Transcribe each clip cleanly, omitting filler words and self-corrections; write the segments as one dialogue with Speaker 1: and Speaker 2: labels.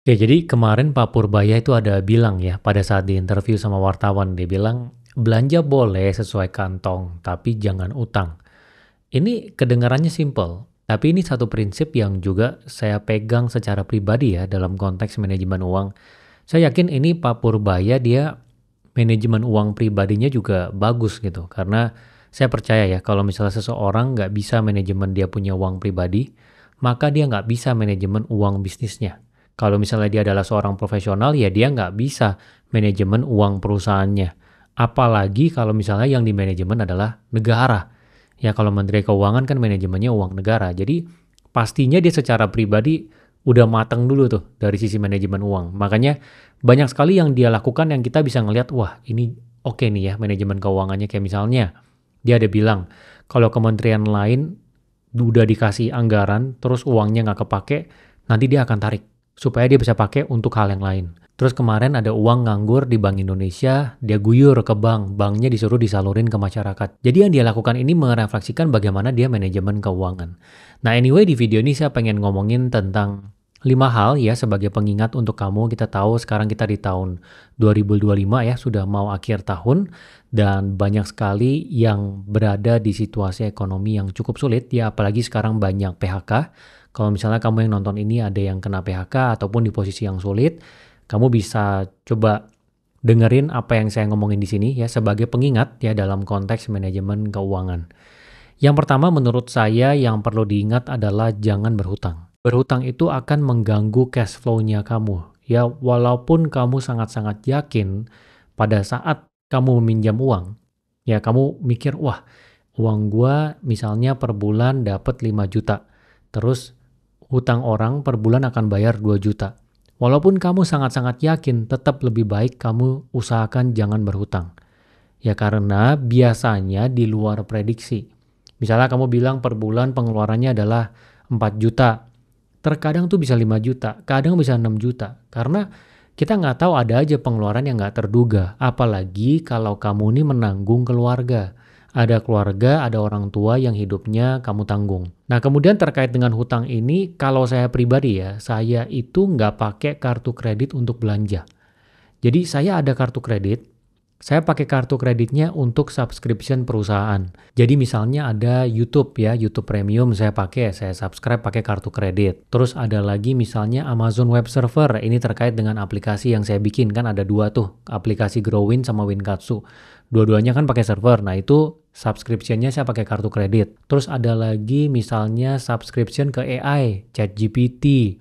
Speaker 1: Ya, jadi kemarin Pak Purbaya itu ada bilang ya, pada saat diinterview sama wartawan, dia bilang, belanja boleh sesuai kantong, tapi jangan utang. Ini kedengarannya simple, tapi ini satu prinsip yang juga saya pegang secara pribadi ya dalam konteks manajemen uang. Saya yakin ini Pak Purbaya dia manajemen uang pribadinya juga bagus gitu, karena saya percaya ya kalau misalnya seseorang nggak bisa manajemen dia punya uang pribadi, maka dia nggak bisa manajemen uang bisnisnya. Kalau misalnya dia adalah seorang profesional, ya dia nggak bisa manajemen uang perusahaannya. Apalagi kalau misalnya yang di manajemen adalah negara. Ya kalau Menteri Keuangan kan manajemennya uang negara. Jadi pastinya dia secara pribadi udah matang dulu tuh dari sisi manajemen uang. Makanya banyak sekali yang dia lakukan yang kita bisa ngelihat, wah ini oke nih ya manajemen keuangannya. Kayak misalnya dia ada bilang, kalau kementerian lain udah dikasih anggaran, terus uangnya nggak kepake, nanti dia akan tarik supaya dia bisa pakai untuk hal yang lain. Terus kemarin ada uang nganggur di Bank Indonesia, dia guyur ke bank, banknya disuruh disalurin ke masyarakat. Jadi yang dia lakukan ini merefleksikan bagaimana dia manajemen keuangan. Nah anyway di video ini saya pengen ngomongin tentang 5 hal ya sebagai pengingat untuk kamu. Kita tahu sekarang kita di tahun 2025 ya, sudah mau akhir tahun dan banyak sekali yang berada di situasi ekonomi yang cukup sulit ya, apalagi sekarang banyak PHK. Kalau misalnya kamu yang nonton ini ada yang kena PHK ataupun di posisi yang sulit, kamu bisa coba dengerin apa yang saya ngomongin di sini ya sebagai pengingat ya dalam konteks manajemen keuangan. Yang pertama menurut saya yang perlu diingat adalah jangan berhutang. Berhutang itu akan mengganggu cash flow-nya kamu. Ya walaupun kamu sangat-sangat yakin pada saat kamu meminjam uang, ya kamu mikir, wah uang gua misalnya per bulan dapat 5 juta. Terus hutang orang per bulan akan bayar 2 juta. Walaupun kamu sangat-sangat yakin, tetap lebih baik kamu usahakan jangan berhutang. Ya karena biasanya di luar prediksi. Misalnya kamu bilang per bulan pengeluarannya adalah 4 juta. Terkadang tuh bisa 5 juta, kadang bisa 6 juta. Karena kita nggak tahu ada aja pengeluaran yang nggak terduga. Apalagi kalau kamu ini menanggung keluarga. Ada keluarga, ada orang tua yang hidupnya kamu tanggung. Nah kemudian terkait dengan hutang ini, kalau saya pribadi ya, saya itu nggak pakai kartu kredit untuk belanja. Jadi saya ada kartu kredit, saya pakai kartu kreditnya untuk subscription perusahaan. Jadi misalnya ada YouTube ya, YouTube Premium saya pakai, saya subscribe pakai kartu kredit. Terus ada lagi misalnya Amazon Web Server, ini terkait dengan aplikasi yang saya bikin, kan ada dua tuh, aplikasi Growin sama Winkatsu. Dua-duanya kan pakai server, nah itu subscription-nya saya pakai kartu kredit. Terus ada lagi misalnya subscription ke AI, ChatGPT,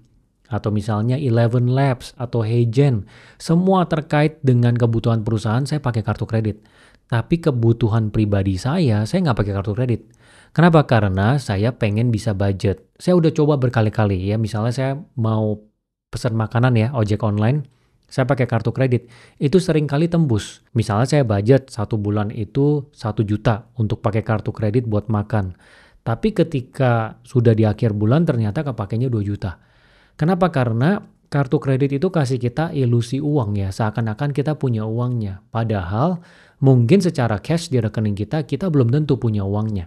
Speaker 1: atau misalnya Eleven Labs atau HeyGen. Semua terkait dengan kebutuhan perusahaan saya pakai kartu kredit. Tapi kebutuhan pribadi saya nggak pakai kartu kredit. Kenapa? Karena saya pengen bisa budget. Saya udah coba berkali-kali ya, misalnya saya mau pesan makanan ya, ojek online, saya pakai kartu kredit, itu sering kali tembus. Misalnya saya budget 1 bulan itu 1 juta untuk pakai kartu kredit buat makan. Tapi ketika sudah di akhir bulan ternyata kepakainya 2 juta. Kenapa? Karena kartu kredit itu kasih kita ilusi uang ya, seakan-akan kita punya uangnya. Padahal mungkin secara cash di rekening kita belum tentu punya uangnya.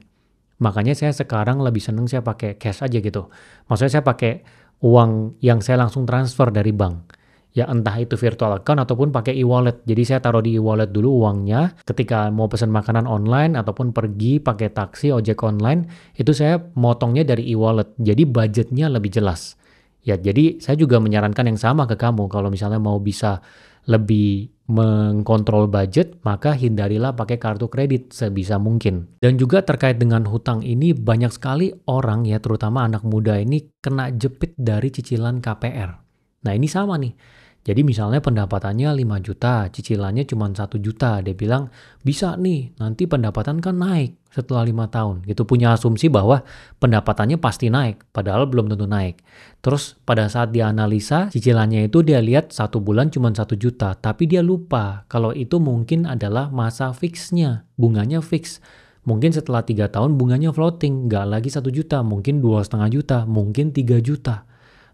Speaker 1: Makanya saya sekarang lebih seneng saya pakai cash aja gitu. Maksudnya saya pakai uang yang saya langsung transfer dari bank. Ya entah itu virtual account ataupun pakai e-wallet. Jadi saya taruh di e-wallet dulu uangnya. Ketika mau pesan makanan online ataupun pergi pakai taksi, ojek online, itu saya motongnya dari e-wallet. Jadi budgetnya lebih jelas. Ya jadi saya juga menyarankan yang sama ke kamu. Kalau misalnya mau bisa lebih mengkontrol budget, maka hindarilah pakai kartu kredit sebisa mungkin. Dan juga terkait dengan hutang ini, banyak sekali orang ya, terutama anak muda ini kena jepit dari cicilan KPR. Nah ini sama nih. Jadi misalnya pendapatannya 5 juta, cicilannya cuma 1 juta. Dia bilang, bisa nih, nanti pendapatan kan naik setelah 5 tahun. Gitu punya asumsi bahwa pendapatannya pasti naik, padahal belum tentu naik. Terus pada saat dia analisa, cicilannya itu dia lihat 1 bulan cuma 1 juta. Tapi dia lupa kalau itu mungkin adalah masa fixnya, bunganya fix. Mungkin setelah 3 tahun bunganya floating, nggak lagi 1 juta, mungkin 2,5 juta, mungkin 3 juta.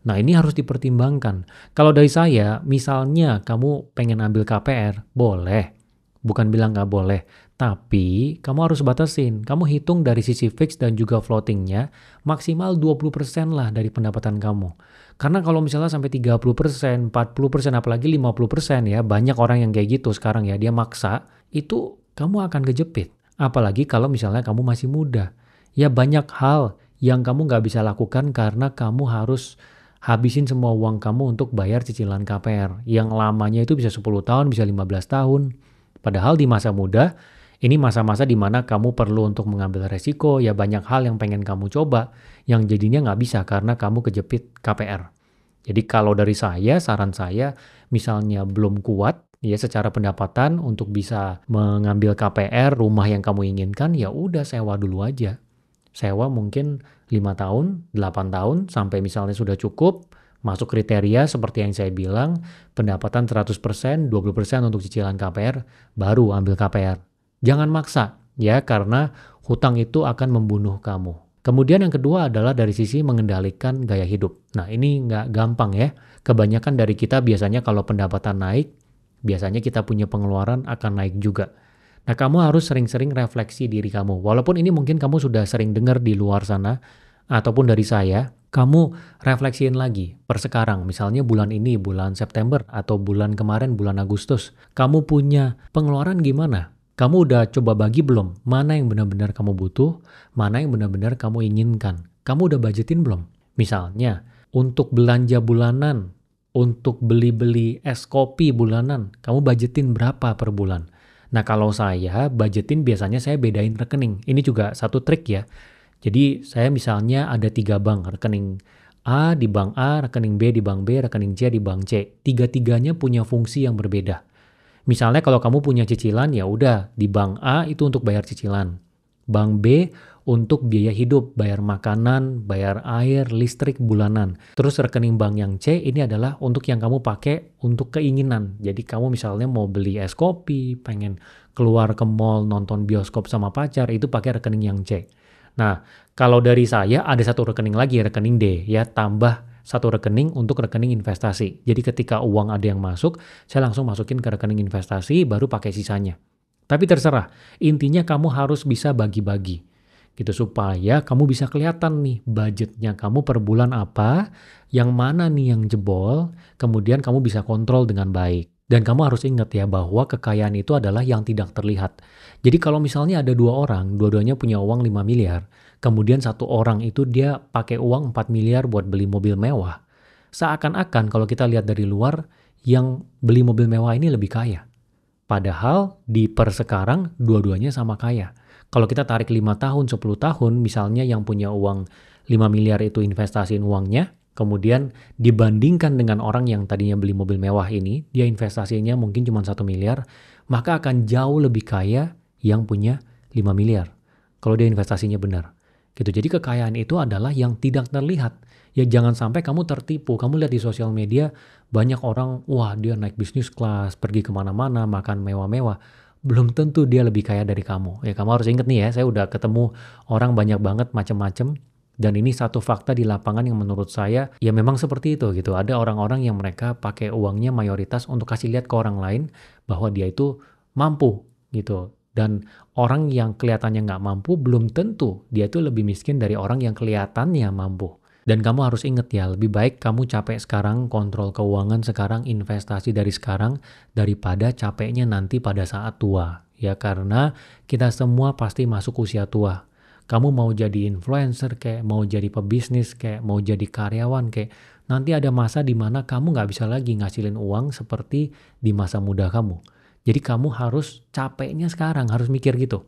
Speaker 1: Nah ini harus dipertimbangkan. Kalau dari saya, misalnya kamu pengen ambil KPR, boleh. Bukan bilang nggak boleh. Tapi kamu harus batasin, kamu hitung dari sisi fix dan juga floatingnya maksimal 20% lah dari pendapatan kamu. Karena kalau misalnya sampai 30%, 40%, apalagi 50% ya, banyak orang yang kayak gitu sekarang ya, dia maksa, itu kamu akan kejepit. Apalagi kalau misalnya kamu masih muda. Ya banyak hal yang kamu nggak bisa lakukan karena kamu harus habisin semua uang kamu untuk bayar cicilan KPR. Yang lamanya itu bisa 10 tahun, bisa 15 tahun. Padahal di masa muda, ini masa-masa di mana kamu perlu untuk mengambil resiko, ya banyak hal yang pengen kamu coba, yang jadinya nggak bisa karena kamu kejepit KPR. Jadi kalau dari saya, saran saya, misalnya belum kuat, ya secara pendapatan untuk bisa mengambil KPR, rumah yang kamu inginkan, ya udah sewa dulu aja. Sewa mungkin 5 tahun, 8 tahun, sampai misalnya sudah cukup, masuk kriteria seperti yang saya bilang, pendapatan 100%, 20% untuk cicilan KPR, baru ambil KPR. Jangan maksa, ya, karena hutang itu akan membunuh kamu. Kemudian yang kedua adalah dari sisi mengendalikan gaya hidup. Nah, ini nggak gampang ya. Kebanyakan dari kita biasanya kalau pendapatan naik, biasanya kita punya pengeluaran akan naik juga. Nah, kamu harus sering-sering refleksi diri kamu. Walaupun ini mungkin kamu sudah sering dengar di luar sana, ataupun dari saya, kamu refleksiin lagi per sekarang. Misalnya bulan ini, bulan September, atau bulan kemarin, bulan Agustus. Kamu punya pengeluaran gimana? Kamu udah coba bagi belum? Mana yang benar-benar kamu butuh, mana yang benar-benar kamu inginkan? Kamu udah budgetin belum? Misalnya, untuk belanja bulanan, untuk beli-beli es kopi bulanan, kamu budgetin berapa per bulan? Nah, kalau saya budgetin biasanya saya bedain rekening. Ini juga satu trik ya. Jadi saya misalnya ada 3 bank, rekening A di bank A, rekening B di bank B, rekening C di bank C. Tiga-tiganya punya fungsi yang berbeda. Misalnya kalau kamu punya cicilan, ya udah di bank A itu untuk bayar cicilan. Bank B untuk biaya hidup, bayar makanan, bayar air, listrik bulanan. Terus rekening bank yang C ini adalah untuk yang kamu pakai untuk keinginan. Jadi kamu misalnya mau beli es kopi, pengen keluar ke mall, nonton bioskop sama pacar, itu pakai rekening yang C. Nah, kalau dari saya ada satu rekening lagi, rekening D, ya tambah satu rekening untuk rekening investasi. Jadi ketika uang ada yang masuk, saya langsung masukin ke rekening investasi, baru pakai sisanya. Tapi terserah, intinya kamu harus bisa bagi-bagi. Gitu supaya kamu bisa kelihatan nih budgetnya kamu per bulan apa, yang mana nih yang jebol, kemudian kamu bisa kontrol dengan baik. Dan kamu harus ingat ya bahwa kekayaan itu adalah yang tidak terlihat. Jadi kalau misalnya ada 2 orang, dua-duanya punya uang 5 miliar, kemudian satu orang itu dia pakai uang 4 miliar buat beli mobil mewah. Seakan-akan kalau kita lihat dari luar, yang beli mobil mewah ini lebih kaya. Padahal di per sekarang dua-duanya sama kaya. Kalau kita tarik 5 tahun, 10 tahun, misalnya yang punya uang 5 miliar itu investasiin uangnya, kemudian dibandingkan dengan orang yang tadinya beli mobil mewah ini, dia investasinya mungkin cuma 1 miliar, maka akan jauh lebih kaya yang punya 5 miliar. Kalau dia investasinya benar. Gitu. Jadi kekayaan itu adalah yang tidak terlihat. Ya jangan sampai kamu tertipu. Kamu lihat di sosial media banyak orang, wah dia naik bisnis kelas, pergi kemana-mana, makan mewah-mewah. Belum tentu dia lebih kaya dari kamu. Ya kamu harus ingat nih ya, saya udah ketemu orang banyak banget macam-macam. Dan ini satu fakta di lapangan yang menurut saya ya memang seperti itu gitu. Ada orang-orang yang mereka pakai uangnya mayoritas untuk kasih lihat ke orang lain bahwa dia itu mampu gitu. Dan orang yang kelihatannya nggak mampu belum tentu dia itu lebih miskin dari orang yang kelihatannya mampu. Dan kamu harus ingat ya, lebih baik kamu capek sekarang, kontrol keuangan sekarang, investasi dari sekarang, daripada capeknya nanti pada saat tua. Ya karena kita semua pasti masuk usia tua. Kamu mau jadi influencer kayak, mau jadi pebisnis kayak, mau jadi karyawan kayak, nanti ada masa di mana kamu nggak bisa lagi ngasilin uang seperti di masa muda kamu. Jadi kamu harus capeknya sekarang, harus mikir gitu.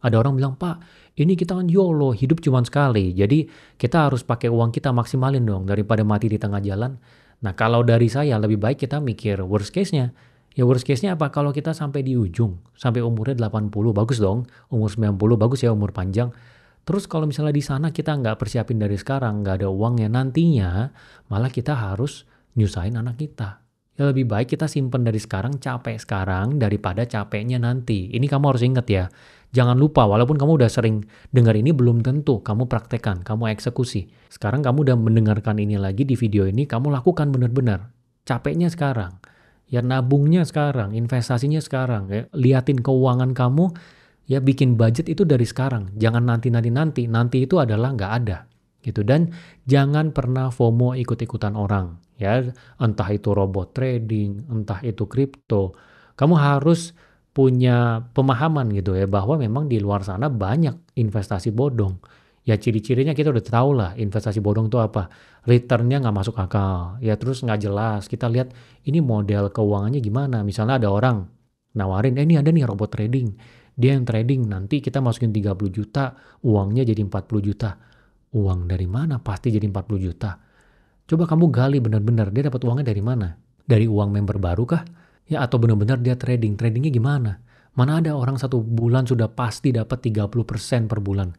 Speaker 1: Ada orang bilang, Pak, ini kita kan YOLO, hidup cuma sekali. Jadi kita harus pakai uang kita maksimalin dong daripada mati di tengah jalan. Nah kalau dari saya lebih baik kita mikir worst case-nya. Ya worst case-nya apa? Kalau kita sampai di ujung, sampai umurnya 80, bagus dong. Umur 90, bagus ya umur panjang. Terus kalau misalnya di sana kita nggak persiapin dari sekarang, nggak ada uangnya, nantinya malah kita harus nyusahin anak kita. Ya lebih baik kita simpen dari sekarang, capek sekarang daripada capeknya nanti. Ini kamu harus ingat ya. Jangan lupa, walaupun kamu udah sering dengar ini, belum tentu kamu praktekkan, kamu eksekusi. Sekarang kamu udah mendengarkan ini lagi di video ini, kamu lakukan benar-benar. Capeknya sekarang. Ya nabungnya sekarang, investasinya sekarang. Ya, liatin keuangan kamu, Ya bikin budget itu dari sekarang, jangan nanti itu adalah nggak ada gitu. Dan jangan pernah FOMO ikut-ikutan orang ya, entah itu robot trading, entah itu kripto. Kamu harus punya pemahaman gitu ya, bahwa memang di luar sana banyak investasi bodong. Ya ciri-cirinya kita udah tahu lah investasi bodong itu apa. Returnnya nggak masuk akal, ya terus nggak jelas. Kita lihat ini model keuangannya gimana. Misalnya ada orang nawarin, ini ada nih robot trading. Dia yang trading, nanti kita masukin 30 juta, uangnya jadi 40 juta. Uang dari mana? Pasti jadi 40 juta. Coba kamu gali benar-benar, dia dapat uangnya dari mana? Dari uang member baru kah? Ya atau benar-benar dia trading? Tradingnya gimana? Mana ada orang satu bulan sudah pasti dapat 30% per bulan?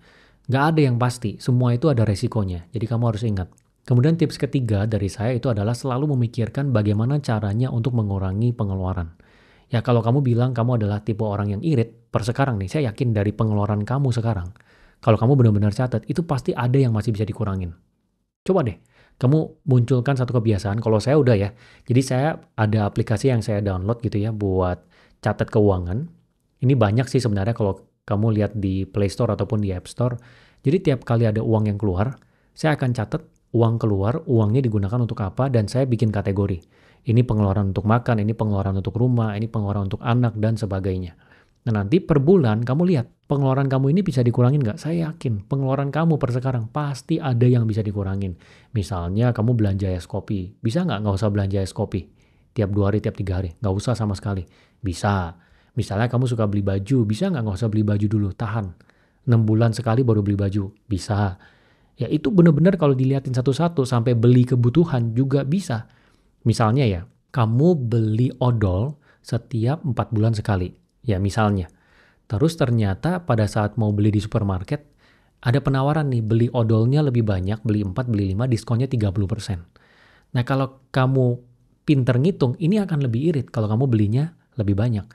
Speaker 1: Nggak ada yang pasti, semua itu ada resikonya. Jadi kamu harus ingat. Kemudian tips ketiga dari saya itu adalah selalu memikirkan bagaimana caranya untuk mengurangi pengeluaran. Ya kalau kamu bilang kamu adalah tipe orang yang irit, per sekarang nih, saya yakin dari pengeluaran kamu sekarang, kalau kamu benar-benar catat, itu pasti ada yang masih bisa dikurangin. Coba deh, kamu munculkan satu kebiasaan, kalau saya udah ya, jadi saya ada aplikasi yang saya download gitu ya, buat catat keuangan. Ini banyak sih sebenarnya kalau kamu lihat di Play Store ataupun di App Store. Jadi tiap kali ada uang yang keluar, saya akan catat uang keluar, uangnya digunakan untuk apa, dan saya bikin kategori. Ini pengeluaran untuk makan, ini pengeluaran untuk rumah, ini pengeluaran untuk anak, dan sebagainya. Nah nanti per bulan kamu lihat, pengeluaran kamu ini bisa dikurangin nggak? Saya yakin pengeluaran kamu per sekarang pasti ada yang bisa dikurangin. Misalnya kamu belanja es kopi, bisa nggak usah belanja es kopi? Tiap 2 hari, tiap 3 hari, nggak usah sama sekali. Bisa. Misalnya kamu suka beli baju, bisa nggak usah beli baju dulu, tahan. 6 bulan sekali baru beli baju, bisa. Ya itu benar-benar kalau dilihatin satu-satu sampai beli kebutuhan juga bisa. Misalnya ya, kamu beli odol setiap 4 bulan sekali. Ya misalnya. Terus ternyata pada saat mau beli di supermarket, ada penawaran nih, beli odolnya lebih banyak, beli 4, beli 5, diskonnya 30%. Nah kalau kamu pinter ngitung, ini akan lebih irit kalau kamu belinya lebih banyak.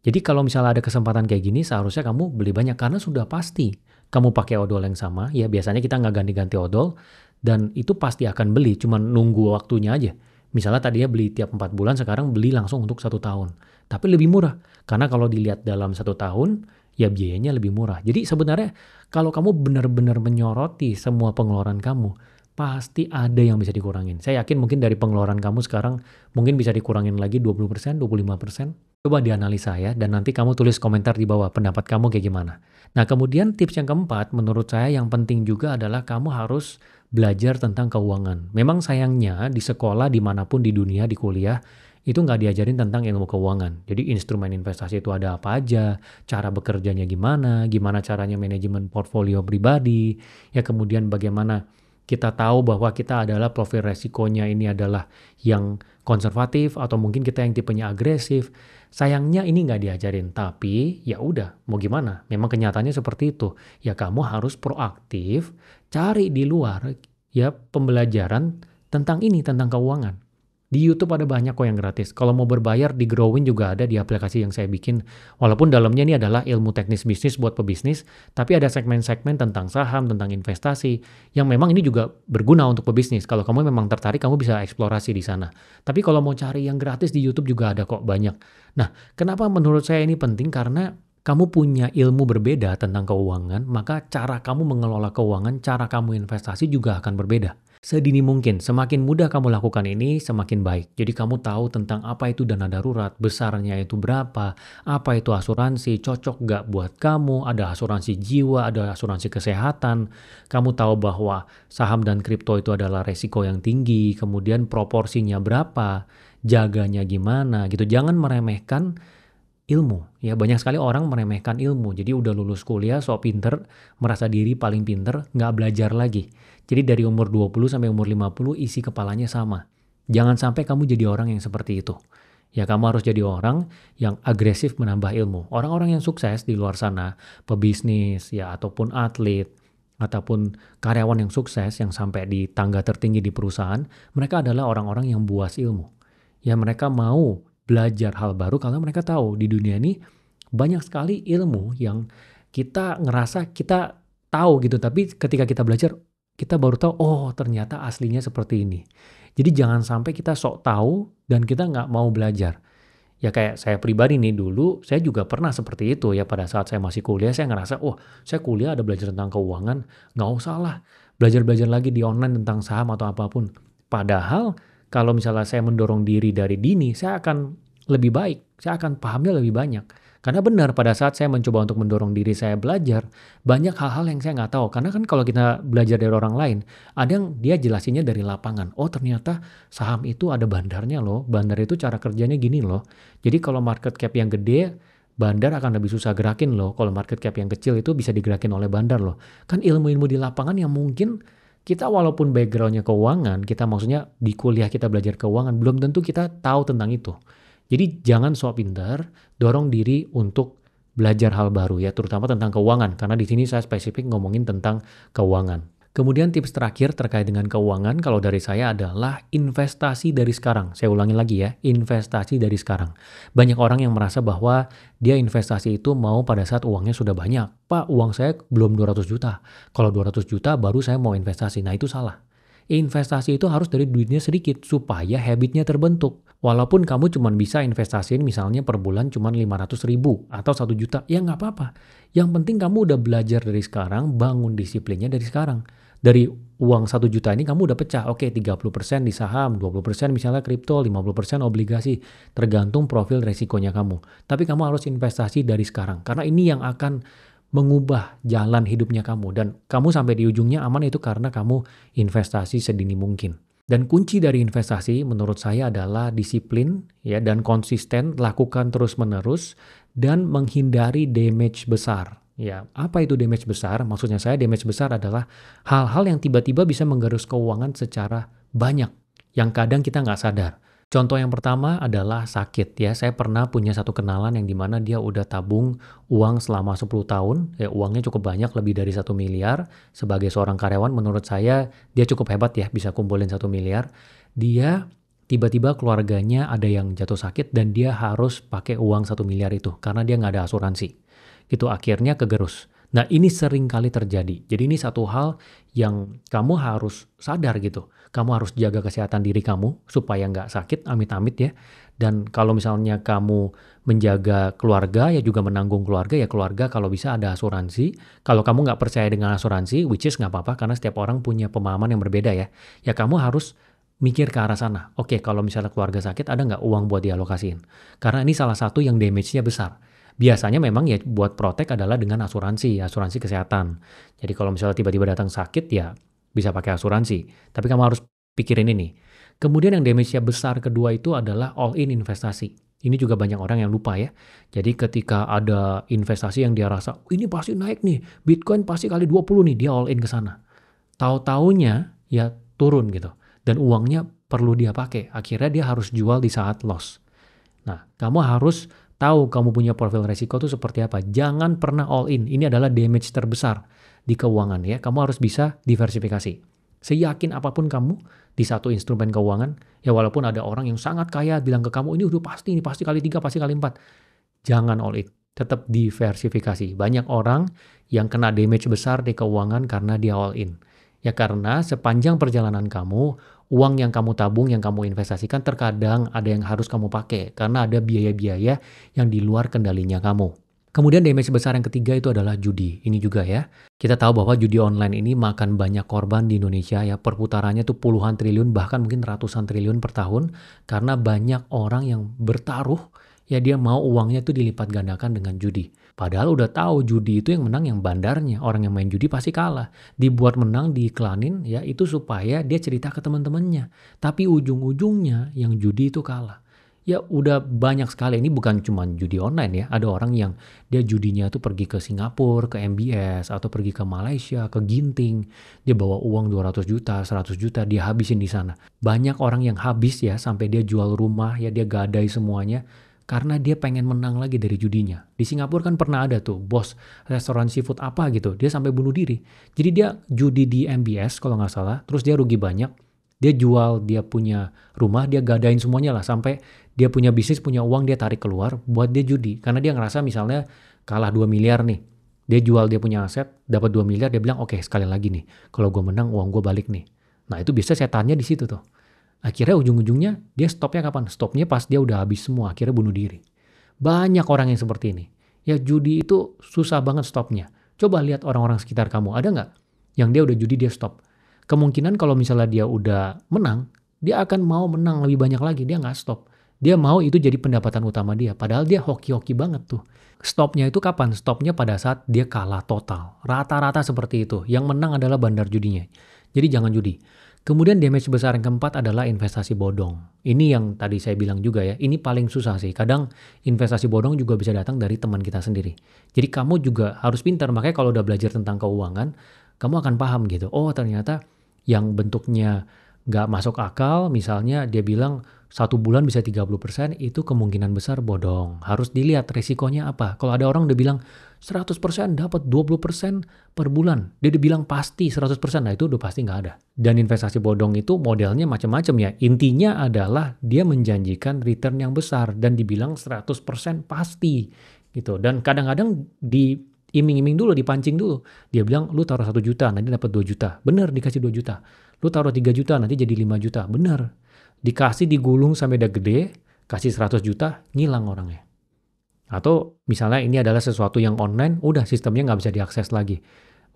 Speaker 1: Jadi kalau misalnya ada kesempatan kayak gini, seharusnya kamu beli banyak karena sudah pasti kamu pakai odol yang sama. Ya biasanya kita nggak ganti-ganti odol dan itu pasti akan beli, cuma nunggu waktunya aja. Misalnya tadinya beli tiap 4 bulan, sekarang beli langsung untuk 1 tahun. Tapi lebih murah, karena kalau dilihat dalam 1 tahun, ya biayanya lebih murah. Jadi sebenarnya kalau kamu benar-benar menyoroti semua pengeluaran kamu, pasti ada yang bisa dikurangin. Saya yakin mungkin dari pengeluaran kamu sekarang mungkin bisa dikurangin lagi 20%, 25%. Coba dianalisa ya, dan nanti kamu tulis komentar di bawah pendapat kamu kayak gimana. Nah kemudian tips yang keempat menurut saya yang penting juga adalah kamu harus belajar tentang keuangan. Memang sayangnya di sekolah dimanapun di dunia, di kuliah, itu nggak diajarin tentang ilmu keuangan. Jadi instrumen investasi itu ada apa aja, cara bekerjanya gimana, gimana caranya manajemen portfolio pribadi, ya kemudian bagaimana kita tahu bahwa kita adalah profil resikonya ini adalah yang konservatif atau mungkin kita yang tipenya agresif. Sayangnya ini nggak diajarin, tapi ya udah, mau gimana? Memang kenyataannya seperti itu. Ya kamu harus proaktif, cari di luar ya pembelajaran tentang ini, tentang keuangan. Di YouTube ada banyak kok yang gratis. Kalau mau berbayar di Growin juga ada di aplikasi yang saya bikin. Walaupun dalamnya ini adalah ilmu teknis bisnis buat pebisnis, tapi ada segmen-segmen tentang saham, tentang investasi, yang memang ini juga berguna untuk pebisnis. Kalau kamu memang tertarik, kamu bisa eksplorasi di sana. Tapi kalau mau cari yang gratis di YouTube juga ada kok banyak. Nah, kenapa menurut saya ini penting? Karena kamu punya ilmu berbeda tentang keuangan, maka cara kamu mengelola keuangan, cara kamu investasi juga akan berbeda. Sedini mungkin, semakin mudah kamu lakukan ini, semakin baik. Jadi kamu tahu tentang apa itu dana darurat, besarnya itu berapa, apa itu asuransi, cocok gak buat kamu, ada asuransi jiwa, ada asuransi kesehatan. Kamu tahu bahwa saham dan kripto itu adalah resiko yang tinggi, kemudian proporsinya berapa, jaganya gimana gitu. Jangan meremehkan ilmu. Ya banyak sekali orang meremehkan ilmu. Jadi udah lulus kuliah, sok pinter, merasa diri paling pinter, nggak belajar lagi. Jadi dari umur 20 sampai umur 50 isi kepalanya sama. Jangan sampai kamu jadi orang yang seperti itu. Ya kamu harus jadi orang yang agresif menambah ilmu. Orang-orang yang sukses di luar sana, pebisnis ya ataupun atlet, ataupun karyawan yang sukses yang sampai di tangga tertinggi di perusahaan, mereka adalah orang-orang yang buas ilmu. Ya mereka mau belajar hal baru karena mereka tahu di dunia ini banyak sekali ilmu yang kita ngerasa kita tahu gitu, tapi ketika kita belajar kita baru tahu oh ternyata aslinya seperti ini. Jadi jangan sampai kita sok tahu dan kita nggak mau belajar. Ya kayak saya pribadi nih dulu, saya juga pernah seperti itu ya pada saat saya masih kuliah saya ngerasa, "Wah saya kuliah ada belajar tentang keuangan, nggak usah lah belajar-belajar lagi di online tentang saham atau apapun." Padahal kalau misalnya saya mendorong diri dari dini, saya akan lebih baik, saya akan pahamnya lebih banyak. Karena benar pada saat saya mencoba untuk mendorong diri saya belajar, banyak hal-hal yang saya nggak tahu. Karena kan kalau kita belajar dari orang lain, ada yang dia jelasinnya dari lapangan. Oh ternyata saham itu ada bandarnya loh, bandar itu cara kerjanya gini loh. Jadi kalau market cap yang gede, bandar akan lebih susah gerakin loh. Kalau market cap yang kecil itu bisa digerakin oleh bandar loh. Kan ilmu-ilmu di lapangan yang mungkin kita walaupun backgroundnya keuangan, kita maksudnya di kuliah kita belajar keuangan, belum tentu kita tahu tentang itu. Jadi jangan sok pintar, dorong diri untuk belajar hal baru ya, terutama tentang keuangan. Karena di sini saya spesifik ngomongin tentang keuangan. Kemudian tips terakhir terkait dengan keuangan kalau dari saya adalah investasi dari sekarang. Saya ulangi lagi ya, investasi dari sekarang. Banyak orang yang merasa bahwa dia investasi itu mau pada saat uangnya sudah banyak. Pak, uang saya belum 200 juta. Kalau 200 juta baru saya mau investasi. Nah itu salah. Investasi itu harus dari duitnya sedikit supaya habitnya terbentuk. Walaupun kamu cuma bisa investasiin misalnya per bulan cuma 500 ribu atau 1 juta, ya nggak apa-apa. Yang penting kamu udah belajar dari sekarang, bangun disiplinnya dari sekarang. Dari uang 1 juta ini kamu udah pecah, oke 30% di saham, 20% misalnya kripto, 50% obligasi, tergantung profil resikonya kamu. Tapi kamu harus investasi dari sekarang, karena ini yang akan mengubah jalan hidupnya kamu. Dan kamu sampai di ujungnya aman itu karena kamu investasi sedini mungkin. Dan kunci dari investasi menurut saya adalah disiplin ya dan konsisten, lakukan terus-menerus dan menghindari damage besar. Ya, apa itu damage besar? Maksudnya saya damage besar adalah hal-hal yang tiba-tiba bisa menggerus keuangan secara banyak yang kadang kita nggak sadar. Contoh yang pertama adalah sakit ya. Saya pernah punya satu kenalan yang dimana dia udah tabung uang selama 10 tahun. Ya, uangnya cukup banyak, lebih dari 1 miliar. Sebagai seorang karyawan menurut saya dia cukup hebat ya bisa kumpulin 1 miliar. Dia tiba-tiba keluarganya ada yang jatuh sakit dan dia harus pakai uang 1 miliar itu karena dia nggak ada asuransi. Itu akhirnya kegerus. Nah ini sering kali terjadi. Jadi ini satu hal yang kamu harus sadar gitu. Kamu harus jaga kesehatan diri kamu supaya nggak sakit, amit-amit ya. Dan kalau misalnya kamu menjaga keluarga, ya juga menanggung keluarga, ya keluarga kalau bisa ada asuransi. Kalau kamu nggak percaya dengan asuransi, which is nggak apa-apa karena setiap orang punya pemahaman yang berbeda ya. Ya kamu harus mikir ke arah sana. Oke, kalau misalnya keluarga sakit, ada nggak uang buat dialokasiin? Karena ini salah satu yang damage-nya besar. Biasanya memang ya buat protek adalah dengan asuransi, asuransi kesehatan. Jadi kalau misalnya tiba-tiba datang sakit ya bisa pakai asuransi. Tapi kamu harus pikirin ini. Kemudian yang damage-nya besar kedua itu adalah all-in investasi. Ini juga banyak orang yang lupa ya. Jadi ketika ada investasi yang dia rasa, ini pasti naik nih, Bitcoin pasti kali 20 nih, dia all-in ke sana. Tahu-taunya ya turun gitu. Dan uangnya perlu dia pakai. Akhirnya dia harus jual di saat loss. Nah, kamu harus tahu kamu punya profil resiko itu seperti apa. Jangan pernah all in. Ini adalah damage terbesar di keuangan ya. Kamu harus bisa diversifikasi. Seyakin apapun kamu di satu instrumen keuangan, ya walaupun ada orang yang sangat kaya bilang ke kamu ini udah pasti, ini pasti kali 3, pasti kali 4. Jangan all in. Tetap diversifikasi. Banyak orang yang kena damage besar di keuangan karena dia all in. Ya karena sepanjang perjalanan kamu, uang yang kamu tabung, yang kamu investasikan terkadang ada yang harus kamu pakai karena ada biaya-biaya yang di luar kendalinya kamu. Kemudian damage besar yang ketiga itu adalah judi. Ini juga ya. Kita tahu bahwa judi online ini makan banyak korban di Indonesia ya. Perputarannya tuh puluhan triliun bahkan mungkin ratusan triliun per tahun karena banyak orang yang bertaruh ya dia mau uangnya tuh dilipat gandakan dengan judi. Padahal udah tahu judi itu yang menang yang bandarnya. Orang yang main judi pasti kalah. Dibuat menang, diiklanin ya itu supaya dia cerita ke teman-temannya. Tapi ujung-ujungnya yang judi itu kalah. Ya udah banyak sekali, ini bukan cuma judi online ya. Ada orang yang dia judinya tuh pergi ke Singapura, ke MBS, atau pergi ke Malaysia, ke Ginting. Dia bawa uang 200 juta, 100 juta, dia habisin di sana. Banyak orang yang habis ya sampai dia jual rumah ya dia gadai semuanya. Karena dia pengen menang lagi dari judinya. Di Singapura kan pernah ada tuh bos restoran seafood apa gitu. Dia sampai bunuh diri. Jadi dia judi di MBS kalau nggak salah. Terus dia rugi banyak. Dia jual, dia punya rumah, dia gadain semuanya lah. Sampai dia punya bisnis, punya uang, dia tarik keluar buat dia judi. Karena dia ngerasa misalnya kalah 2 miliar nih. Dia jual, dia punya aset, dapat 2 miliar, dia bilang oke sekali lagi nih. Kalau gue menang, uang gue balik nih. Nah itu biasa setannya di situ tuh. Akhirnya ujung-ujungnya dia stopnya kapan? Stopnya pas dia udah habis semua, akhirnya bunuh diri. Banyak orang yang seperti ini. Ya judi itu susah banget stopnya. Coba lihat orang-orang sekitar kamu, ada nggak yang dia udah judi dia stop? Kemungkinan kalau misalnya dia udah menang, dia akan mau menang lebih banyak lagi, dia nggak stop. Dia mau itu jadi pendapatan utama dia, padahal dia hoki-hoki banget tuh. Stopnya itu kapan? Stopnya pada saat dia kalah total. Rata-rata seperti itu. Yang menang adalah bandar judinya. Jadi jangan judi. Kemudian damage besar yang keempat adalah investasi bodong. Ini yang tadi saya bilang juga ya, ini paling susah sih. Kadang investasi bodong juga bisa datang dari teman kita sendiri. Jadi kamu juga harus pintar, makanya kalau udah belajar tentang keuangan, kamu akan paham gitu. Oh ternyata yang bentuknya nggak masuk akal, misalnya dia bilang 1 bulan bisa 30%, itu kemungkinan besar bodong. Harus dilihat resikonya apa. Kalau ada orang udah bilang 100% dapat 20% per bulan, dia udah bilang pasti 100%, nah itu udah pasti nggak ada. Dan investasi bodong itu modelnya macam-macam ya. Intinya adalah dia menjanjikan return yang besar dan dibilang 100% pasti gitu. Dan kadang-kadang diiming-iming dulu, dipancing dulu. Dia bilang lu taruh 1 juta, nanti dapat 2 juta. Bener dikasih 2 juta. Lu taruh 3 juta, nanti jadi 5 juta. Bener. Dikasih digulung sampai udah gede, kasih 100 juta, ngilang orangnya. Atau misalnya ini adalah sesuatu yang online, udah sistemnya nggak bisa diakses lagi.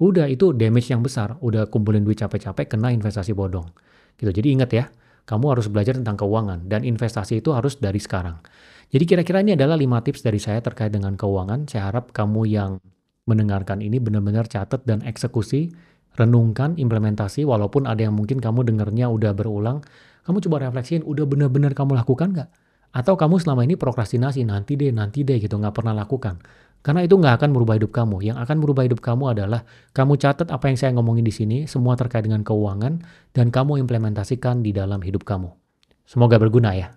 Speaker 1: Udah itu damage yang besar, udah kumpulin duit capek-capek, kena investasi bodong. Gitu. Jadi ingat ya, kamu harus belajar tentang keuangan, dan investasi itu harus dari sekarang. Jadi kira-kira ini adalah 5 tips dari saya terkait dengan keuangan. Saya harap kamu yang mendengarkan ini benar-benar catat dan eksekusi, renungkan, implementasi, walaupun ada yang mungkin kamu dengarnya udah berulang, kamu coba refleksiin, udah benar-benar kamu lakukan nggak? Atau kamu selama ini prokrastinasi, nanti deh gitu, nggak pernah lakukan. Karena itu nggak akan merubah hidup kamu. Yang akan merubah hidup kamu adalah kamu catat apa yang saya ngomongin di sini, semua terkait dengan keuangan, dan kamu implementasikan di dalam hidup kamu. Semoga berguna ya.